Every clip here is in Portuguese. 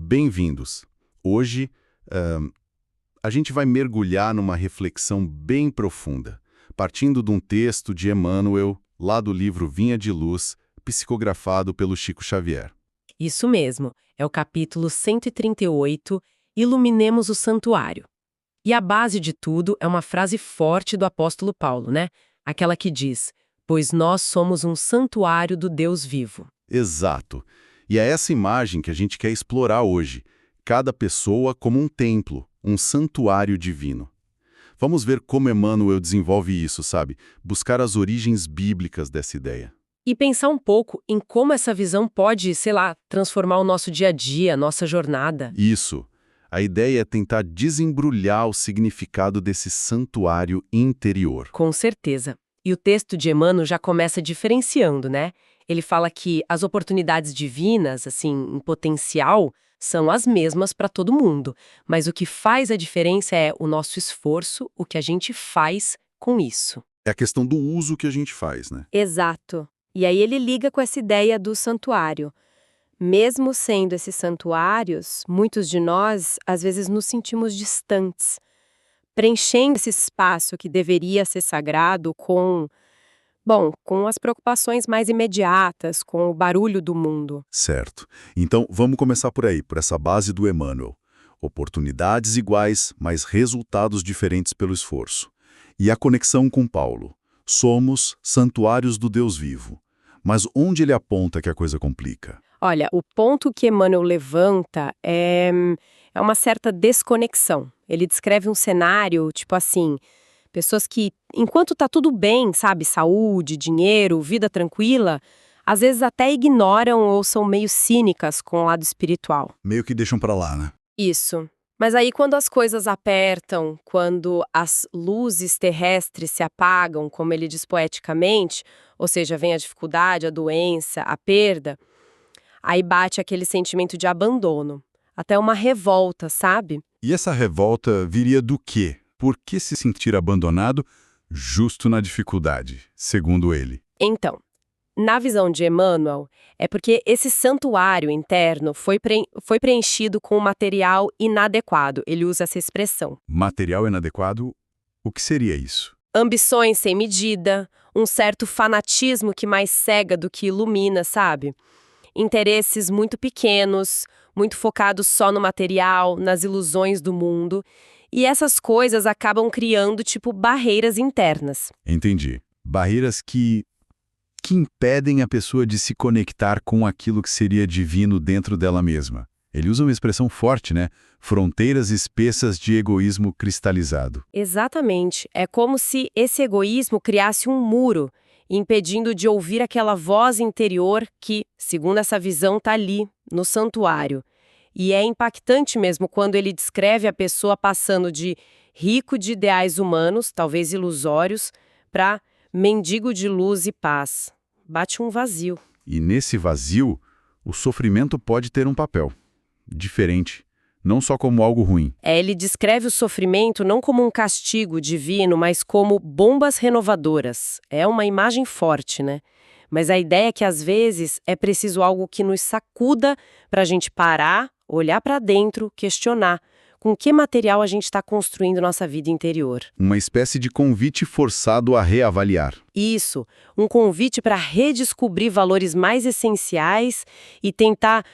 bem-vindos. Hoje, a gente vai mergulhar numa reflexão bem profunda, partindo de um texto de Emmanuel, lá do livro Vinha de Luz, psicografado pelo Chico Xavier. Isso mesmo, é o capítulo 138, Iluminemos o Santuário. E a base de tudo é uma frase forte do apóstolo Paulo, né? Aquela que diz, pois nós somos um santuário do Deus vivo. Exato. E é essa imagem que a gente quer explorar hoje, cada pessoa como um templo, um santuário divino. Vamos ver como Emmanuel desenvolve isso, sabe? Buscar as origens bíblicas dessa ideia. E pensar um pouco em como essa visão pode, sei lá, transformar o nosso dia a dia, a nossa jornada. Isso. A ideia é tentar desembrulhar o significado desse santuário interior. Com certeza. E o texto de Emmanuel já começa diferenciando, né? Ele fala que as oportunidades divinas, assim, em potencial, são as mesmas para todo mundo. Mas o que faz a diferença é o nosso esforço, o que a gente faz com isso. É a questão do uso que a gente faz, né? Exato. E aí ele liga com essa ideia do santuário. Mesmo sendo esses santuários, muitos de nós, às vezes, nos sentimos distantes, preenchendo esse espaço que deveria ser sagrado com as preocupações mais imediatas, com o barulho do mundo. Certo. Então, vamos começar por aí, por essa base do Emmanuel. Oportunidades iguais, mas resultados diferentes pelo esforço. E a conexão com Paulo. Somos santuários do Deus vivo. Mas onde ele aponta que a coisa complica? Olha, o ponto que Emmanuel levanta é uma certa desconexão. Ele descreve um cenário, tipo assim, pessoas que, enquanto tá tudo bem, sabe, saúde, dinheiro, vida tranquila, às vezes até ignoram ou são meio cínicas com o lado espiritual. Meio que deixam pra lá, né? Isso. Mas aí quando as coisas apertam, quando as luzes terrestres se apagam, como ele diz poeticamente, ou seja, vem a dificuldade, a doença, a perda, aí bate aquele sentimento de abandono, até uma revolta, sabe? E essa revolta viria do quê? Por que se sentir abandonado justo na dificuldade, segundo ele? Então, na visão de Emmanuel, é porque esse santuário interno foi preenchido com um material inadequado. Ele usa essa expressão. Material inadequado? O que seria isso? Ambições sem medida, um certo fanatismo que mais cega do que ilumina, sabe? Interesses muito pequenos, muito focados só no material, nas ilusões do mundo. E essas coisas acabam criando, tipo, barreiras internas. Entendi. Barreiras que impedem a pessoa de se conectar com aquilo que seria divino dentro dela mesma. Ele usa uma expressão forte, né? Fronteiras espessas de egoísmo cristalizado. Exatamente. É como se esse egoísmo criasse um muro, impedindo de ouvir aquela voz interior que, segundo essa visão, está ali, no santuário. E é impactante mesmo quando ele descreve a pessoa passando de rico de ideais humanos, talvez ilusórios, para mendigo de luz e paz. Bate um vazio. E nesse vazio, o sofrimento pode ter um papel diferente, não só como algo ruim. Ele descreve o sofrimento não como um castigo divino, mas como bombas renovadoras. É uma imagem forte, né? Mas a ideia é que, às vezes, é preciso algo que nos sacuda para a gente parar, olhar para dentro, questionar com que material a gente está construindo nossa vida interior. Uma espécie de convite forçado a reavaliar. Isso, um convite para redescobrir valores mais essenciais e tentar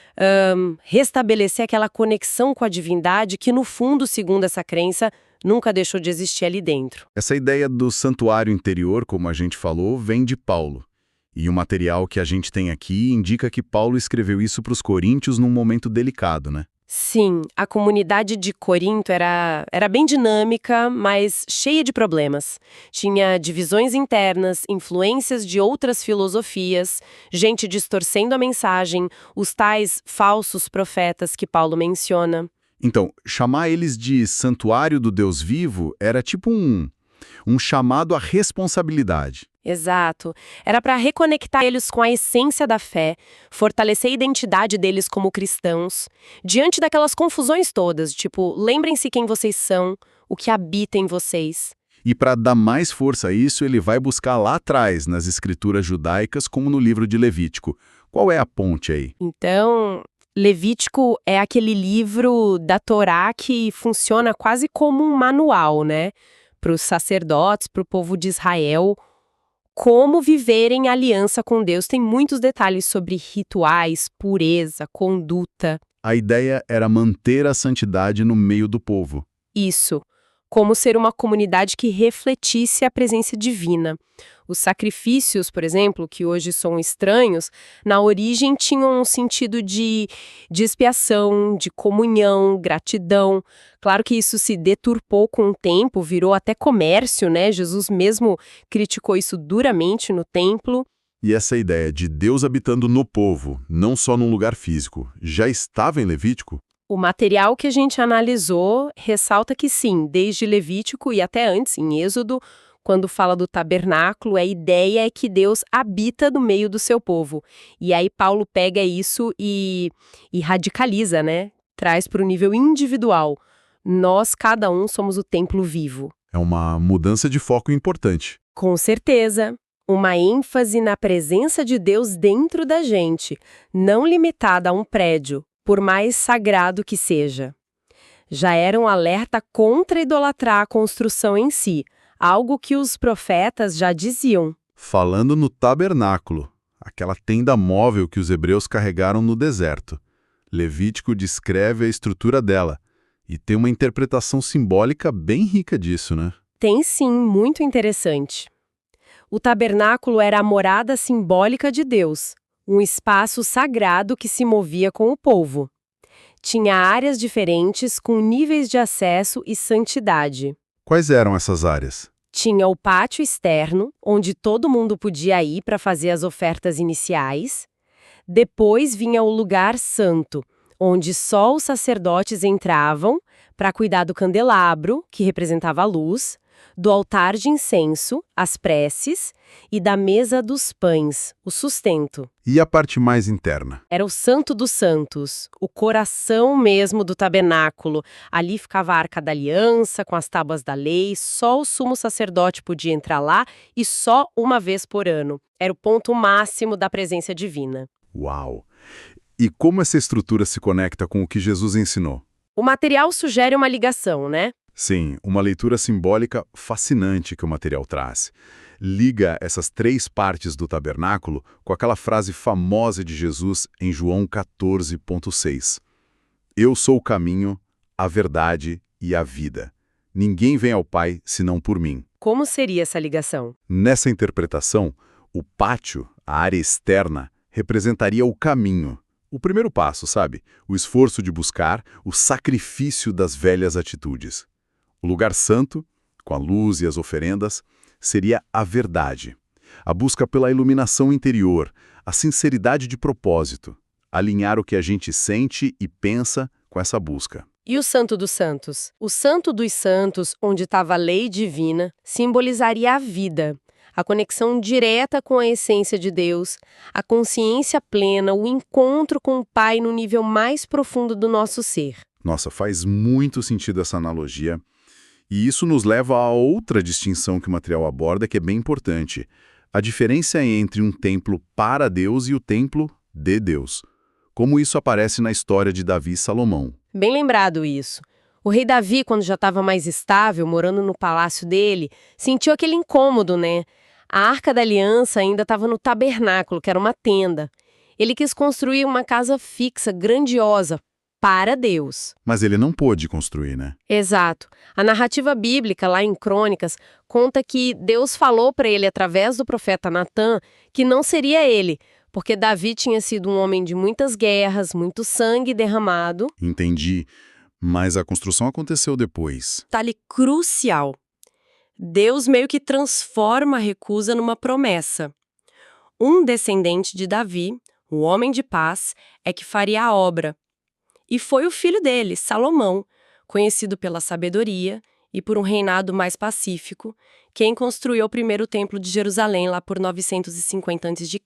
restabelecer aquela conexão com a divindade que, no fundo, segundo essa crença, nunca deixou de existir ali dentro. Essa ideia do santuário interior, como a gente falou, vem de Paulo. E o material que a gente tem aqui indica que Paulo escreveu isso para os coríntios num momento delicado, né? Sim, a comunidade de Corinto era bem dinâmica, mas cheia de problemas. Tinha divisões internas, influências de outras filosofias, gente distorcendo a mensagem, os tais falsos profetas que Paulo menciona. Então, chamar eles de santuário do Deus vivo era tipo um chamado à responsabilidade. Exato. Era para reconectar eles com a essência da fé, fortalecer a identidade deles como cristãos, diante daquelas confusões todas, tipo, lembrem-se quem vocês são, o que habita em vocês. E para dar mais força a isso, ele vai buscar lá atrás, nas escrituras judaicas, como no livro de Levítico. Qual é a ponte aí? Então, Levítico é aquele livro da Torá que funciona quase como um manual, né? Para os sacerdotes, para o povo de Israel, como viver em aliança com Deus. Tem muitos detalhes sobre rituais, pureza, conduta. A ideia era manter a santidade no meio do povo. Isso, como ser uma comunidade que refletisse a presença divina. Os sacrifícios, por exemplo, que hoje são estranhos, na origem tinham um sentido de expiação, de comunhão, gratidão. Claro que isso se deturpou com o tempo, virou até comércio, né? Jesus mesmo criticou isso duramente no templo. E essa ideia de Deus habitando no povo, não só num lugar físico, já estava em Levítico? O material que a gente analisou ressalta que sim, desde Levítico e até antes, em Êxodo, quando fala do tabernáculo, a ideia é que Deus habita no meio do seu povo. E aí Paulo pega isso e radicaliza, né? Traz para o nível individual. Nós, cada um, somos o templo vivo. É uma mudança de foco importante. Com certeza. Uma ênfase na presença de Deus dentro da gente, não limitada a um prédio, por mais sagrado que seja. Já era um alerta contra idolatrar a construção em si, algo que os profetas já diziam. Falando no tabernáculo, aquela tenda móvel que os hebreus carregaram no deserto, Levítico descreve a estrutura dela e tem uma interpretação simbólica bem rica disso, né? Tem sim, muito interessante. O tabernáculo era a morada simbólica de Deus, um espaço sagrado que se movia com o povo. Tinha áreas diferentes com níveis de acesso e santidade. Quais eram essas áreas? Tinha o pátio externo, onde todo mundo podia ir para fazer as ofertas iniciais. Depois vinha o lugar santo, onde só os sacerdotes entravam para cuidar do candelabro, que representava a luz, do altar de incenso, as preces, e da mesa dos pães, o sustento. E a parte mais interna? Era o Santo dos Santos, o coração mesmo do tabernáculo. Ali ficava a Arca da Aliança, com as tábuas da lei, só o sumo sacerdote podia entrar lá e só uma vez por ano. Era o ponto máximo da presença divina. Uau! E como essa estrutura se conecta com o que Jesus ensinou? O material sugere uma ligação, né? Sim, uma leitura simbólica fascinante que o material traz. Liga essas três partes do tabernáculo com aquela frase famosa de Jesus em João 14,6. Eu sou o caminho, a verdade e a vida. Ninguém vem ao Pai senão por mim. Como seria essa ligação? Nessa interpretação, o pátio, a área externa, representaria o caminho. O primeiro passo, sabe? O esforço de buscar, o sacrifício das velhas atitudes. O lugar santo, com a luz e as oferendas, seria a verdade. A busca pela iluminação interior, a sinceridade de propósito, alinhar o que a gente sente e pensa com essa busca. E o Santo dos Santos? O Santo dos Santos, onde estava a lei divina, simbolizaria a vida, a conexão direta com a essência de Deus, a consciência plena, o encontro com o Pai no nível mais profundo do nosso ser. Nossa, faz muito sentido essa analogia. E isso nos leva a outra distinção que o material aborda, que é bem importante. A diferença entre um templo para Deus e o templo de Deus. Como isso aparece na história de Davi e Salomão. Bem lembrado isso. O rei Davi, quando já estava mais estável, morando no palácio dele, sentiu aquele incômodo, né? A Arca da Aliança ainda estava no tabernáculo, que era uma tenda. Ele quis construir uma casa fixa, grandiosa, para Deus. Mas ele não pôde construir, né? Exato. A narrativa bíblica, lá em Crônicas, conta que Deus falou para ele, através do profeta Natã, que não seria ele, porque Davi tinha sido um homem de muitas guerras, muito sangue derramado. Entendi. Mas a construção aconteceu depois. Detalhe crucial. Deus meio que transforma a recusa numa promessa. Um descendente de Davi, o homem de paz, é que faria a obra. E foi o filho dele, Salomão, conhecido pela sabedoria e por um reinado mais pacífico, quem construiu o primeiro templo de Jerusalém lá por 950 a.C.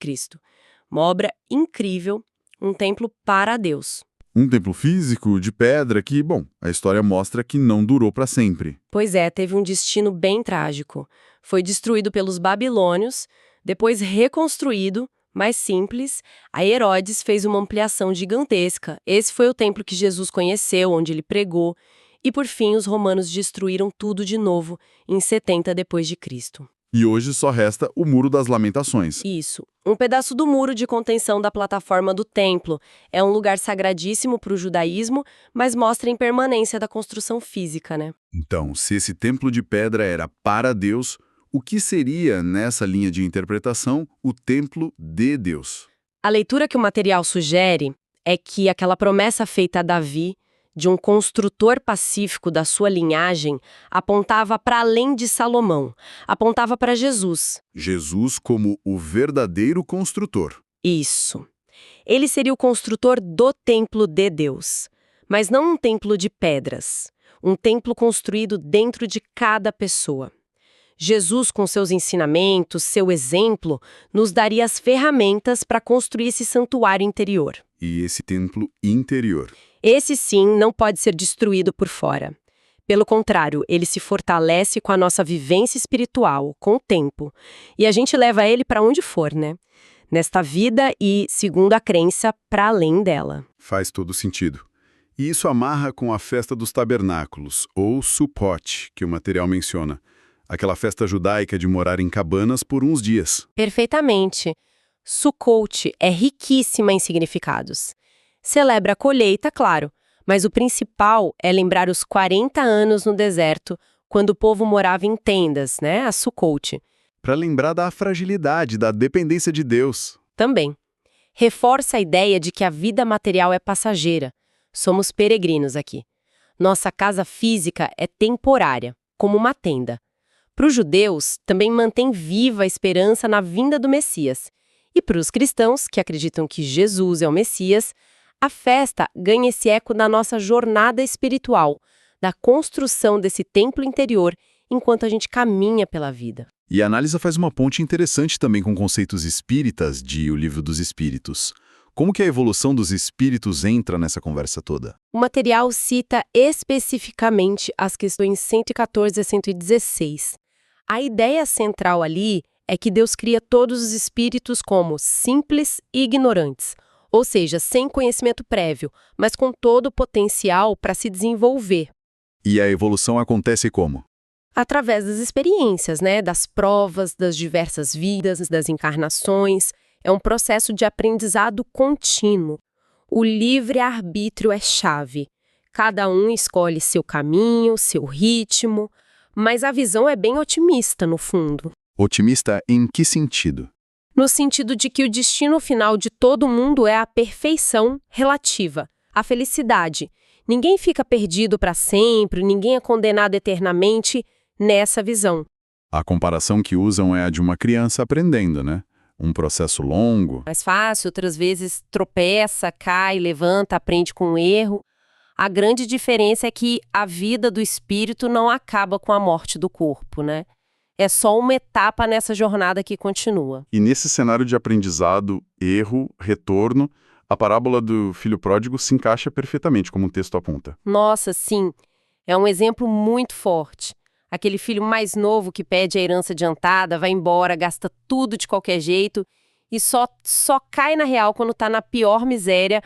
Uma obra incrível, um templo para Deus. Um templo físico, de pedra, que, bom, a história mostra que não durou para sempre. Pois é, teve um destino bem trágico. Foi destruído pelos babilônios, depois reconstruído, Mais simples, a Herodes fez uma ampliação gigantesca. Esse foi o templo que Jesus conheceu, onde ele pregou. E por fim, os romanos destruíram tudo de novo em 70 depois de Cristo. E hoje só resta o Muro das Lamentações. Isso. Um pedaço do muro de contenção da plataforma do templo. É um lugar sagradíssimo para o judaísmo, mas mostra a impermanência da construção física, né? Então, se esse templo de pedra era para Deus, o que seria, nessa linha de interpretação, o templo de Deus? A leitura que o material sugere é que aquela promessa feita a Davi, de um construtor pacífico da sua linhagem, apontava para além de Salomão, apontava para Jesus. Jesus como o verdadeiro construtor. Isso. Ele seria o construtor do templo de Deus, mas não um templo de pedras, um templo construído dentro de cada pessoa. Jesus, com seus ensinamentos, seu exemplo, nos daria as ferramentas para construir esse santuário interior. E esse templo interior? Esse sim não pode ser destruído por fora. Pelo contrário, ele se fortalece com a nossa vivência espiritual, com o tempo. E a gente leva ele para onde for, né? Nesta vida e, segundo a crença, para além dela. Faz todo sentido. E isso amarra com a festa dos tabernáculos, ou Sukkot, que o material menciona. Aquela festa judaica de morar em cabanas por uns dias. Perfeitamente. Sukkot é riquíssima em significados. Celebra a colheita, claro, mas o principal é lembrar os 40 anos no deserto, quando o povo morava em tendas, né, a Sukkot. Para lembrar da fragilidade, da dependência de Deus. Também. Reforça a ideia de que a vida material é passageira. Somos peregrinos aqui. Nossa casa física é temporária, como uma tenda. Para os judeus, também mantém viva a esperança na vinda do Messias. E para os cristãos, que acreditam que Jesus é o Messias, a festa ganha esse eco da nossa jornada espiritual, da construção desse templo interior, enquanto a gente caminha pela vida. E a Análise faz uma ponte interessante também com conceitos espíritas de O Livro dos Espíritos. Como que a evolução dos espíritos entra nessa conversa toda? O material cita especificamente as questões 114 a 116. A ideia central ali é que Deus cria todos os espíritos como simples e ignorantes, ou seja, sem conhecimento prévio, mas com todo o potencial para se desenvolver. E a evolução acontece como? Através das experiências, né? Das provas, das diversas vidas, das encarnações. É um processo de aprendizado contínuo. O livre-arbítrio é chave. Cada um escolhe seu caminho, seu ritmo, mas a visão é bem otimista, no fundo. Otimista em que sentido? No sentido de que o destino final de todo mundo é a perfeição relativa, a felicidade. Ninguém fica perdido para sempre, ninguém é condenado eternamente nessa visão. A comparação que usam é a de uma criança aprendendo, né? Um processo longo. Mais fácil, outras vezes tropeça, cai, levanta, aprende com o erro. A grande diferença é que a vida do espírito não acaba com a morte do corpo, né? É só uma etapa nessa jornada que continua. E nesse cenário de aprendizado, erro, retorno, a parábola do filho pródigo se encaixa perfeitamente, como o texto aponta. Nossa, sim. É um exemplo muito forte. Aquele filho mais novo que pede a herança adiantada, vai embora, gasta tudo de qualquer jeito e só cai na real quando tá na pior miséria,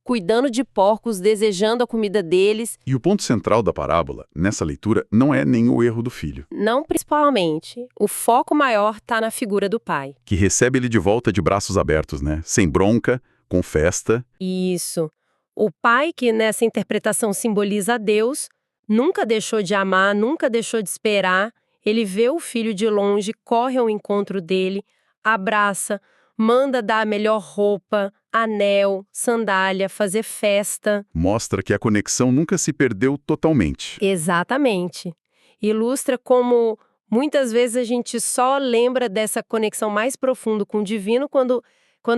cuidando de porcos, desejando a comida deles. E o ponto central da parábola, nessa leitura, não é nem o erro do filho, Não principalmente. O foco maior está na figura do pai. que recebe ele de volta de braços abertos, né? Sem bronca, com festa. Isso. O pai, que nessa interpretação simboliza a Deus, nunca deixou de amar, nunca deixou de esperar. Ele vê o filho de longe, corre ao encontro dele, abraça, manda dar a melhor roupa, anel, sandália, fazer festa. Mostra que a conexão nunca se perdeu totalmente. Exatamente. Ilustra como muitas vezes a gente só lembra dessa conexão mais profunda com o divino quando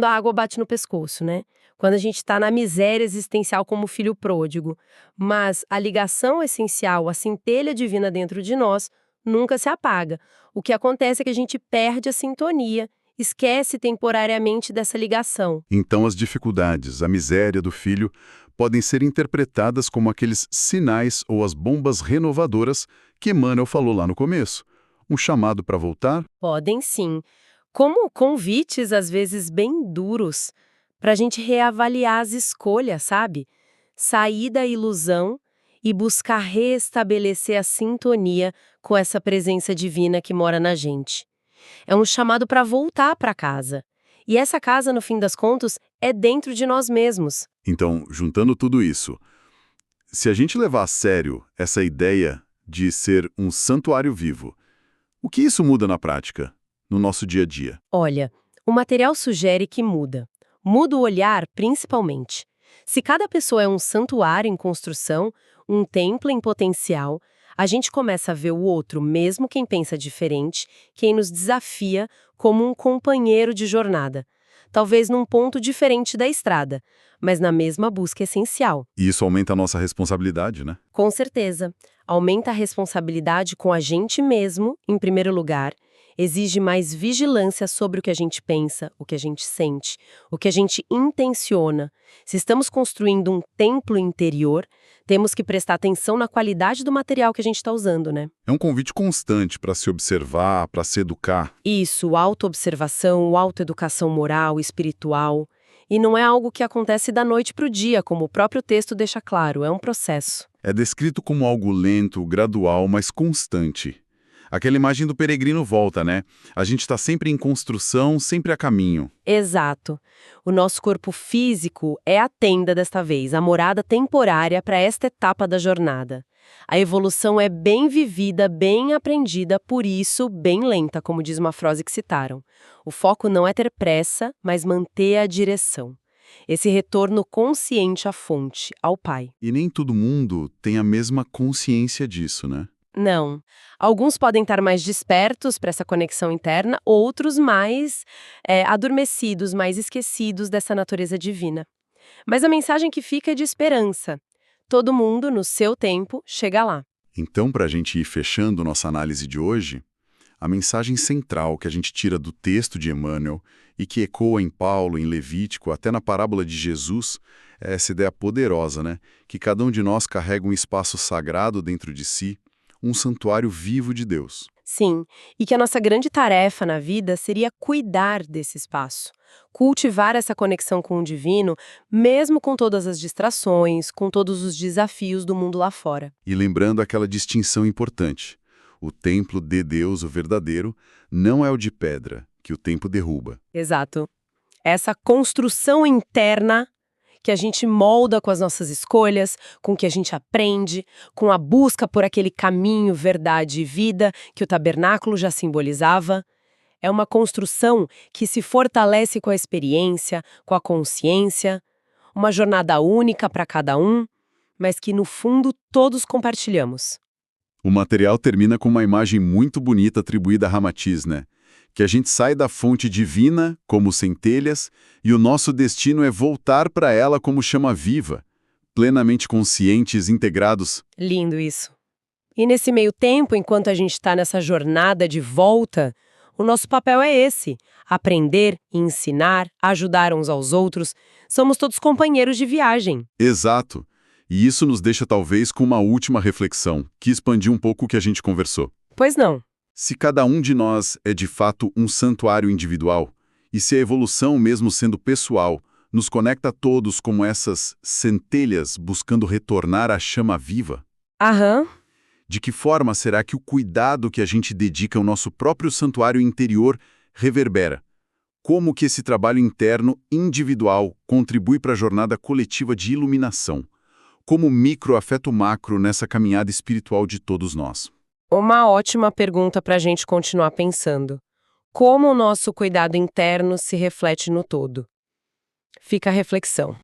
a água bate no pescoço, né? Quando a gente está na miséria existencial como filho pródigo. Mas a ligação essencial, a centelha divina dentro de nós, nunca se apaga. O que acontece é que a gente perde a sintonia, esquece temporariamente dessa ligação. Então as dificuldades, a miséria do filho, podem ser interpretadas como aqueles sinais ou as bombas renovadoras que Emmanuel falou lá no começo. Um chamado para voltar? Podem sim. como convites, às vezes bem duros, para a gente reavaliar as escolhas, sabe? Sair da ilusão e buscar restabelecer a sintonia com essa presença divina que mora na gente. É um chamado para voltar para casa. E essa casa, no fim das contas, é dentro de nós mesmos. Então, juntando tudo isso, se a gente levar a sério essa ideia de ser um santuário vivo, o que isso muda na prática, no nosso dia a dia? Olha, o material sugere que muda. Muda o olhar, principalmente. Se cada pessoa é um santuário em construção, um templo em potencial, a gente começa a ver o outro, mesmo quem pensa diferente, quem nos desafia, como um companheiro de jornada. Talvez num ponto diferente da estrada, mas na mesma busca essencial. E isso aumenta a nossa responsabilidade, né? Com certeza. Aumenta a responsabilidade com a gente mesmo, em primeiro lugar. Exige mais vigilância sobre o que a gente pensa, o que a gente sente, o que a gente intenciona. Se estamos construindo um templo interior, temos que prestar atenção na qualidade do material que a gente está usando, né? É um convite constante para se observar, para se educar. Isso, autoobservação, autoeducação moral, espiritual. E não é algo que acontece da noite para o dia, como o próprio texto deixa claro, é um processo. É descrito como algo lento, gradual, mas constante. Aquela imagem do peregrino volta, né? A gente está sempre em construção, sempre a caminho. Exato. O nosso corpo físico é a tenda desta vez, a morada temporária para esta etapa da jornada. A evolução é bem vivida, bem aprendida, por isso bem lenta, como diz uma frase que citaram. O foco não é ter pressa, mas manter a direção. Esse retorno consciente à fonte, ao Pai. E nem todo mundo tem a mesma consciência disso, né? Não. Alguns podem estar mais despertos para essa conexão interna, outros mais adormecidos, mais esquecidos dessa natureza divina. Mas a mensagem que fica é de esperança. Todo mundo, no seu tempo, chega lá. Então, para a gente ir fechando nossa análise de hoje, a mensagem central que a gente tira do texto de Emmanuel e que ecoa em Paulo, em Levítico, até na parábola de Jesus, é essa ideia poderosa, né? Que cada um de nós carrega um espaço sagrado dentro de si, um santuário vivo de Deus. Sim, e que a nossa grande tarefa na vida seria cuidar desse espaço, cultivar essa conexão com o divino, mesmo com todas as distrações, com todos os desafios do mundo lá fora. E lembrando aquela distinção importante, o templo de Deus, o verdadeiro, não é o de pedra, que o tempo derruba. Exato. Essa construção interna que a gente molda com as nossas escolhas, com o que a gente aprende, com a busca por aquele caminho, verdade e vida que o tabernáculo já simbolizava. É uma construção que se fortalece com a experiência, com a consciência, uma jornada única para cada um, mas que no fundo todos compartilhamos. O material termina com uma imagem muito bonita atribuída a Ramatiz, né? Que a gente sai da fonte divina, como centelhas, e o nosso destino é voltar para ela como chama viva, plenamente conscientes, integrados. Lindo isso. E nesse meio tempo, enquanto a gente está nessa jornada de volta, o nosso papel é esse: aprender, ensinar, ajudar uns aos outros. Somos todos companheiros de viagem. Exato. E isso nos deixa talvez com uma última reflexão, que expandiu um pouco o que a gente conversou. Pois não. Se cada um de nós é de fato um santuário individual, e se a evolução, mesmo sendo pessoal, nos conecta a todos como essas centelhas buscando retornar à chama viva, Aham. de que forma será que o cuidado que a gente dedica ao nosso próprio santuário interior reverbera? Como que esse trabalho interno, individual, contribui para a jornada coletiva de iluminação? Como o micro afeta o macro nessa caminhada espiritual de todos nós? Uma ótima pergunta para a gente continuar pensando. Como o nosso cuidado interno se reflete no todo? Fica a reflexão.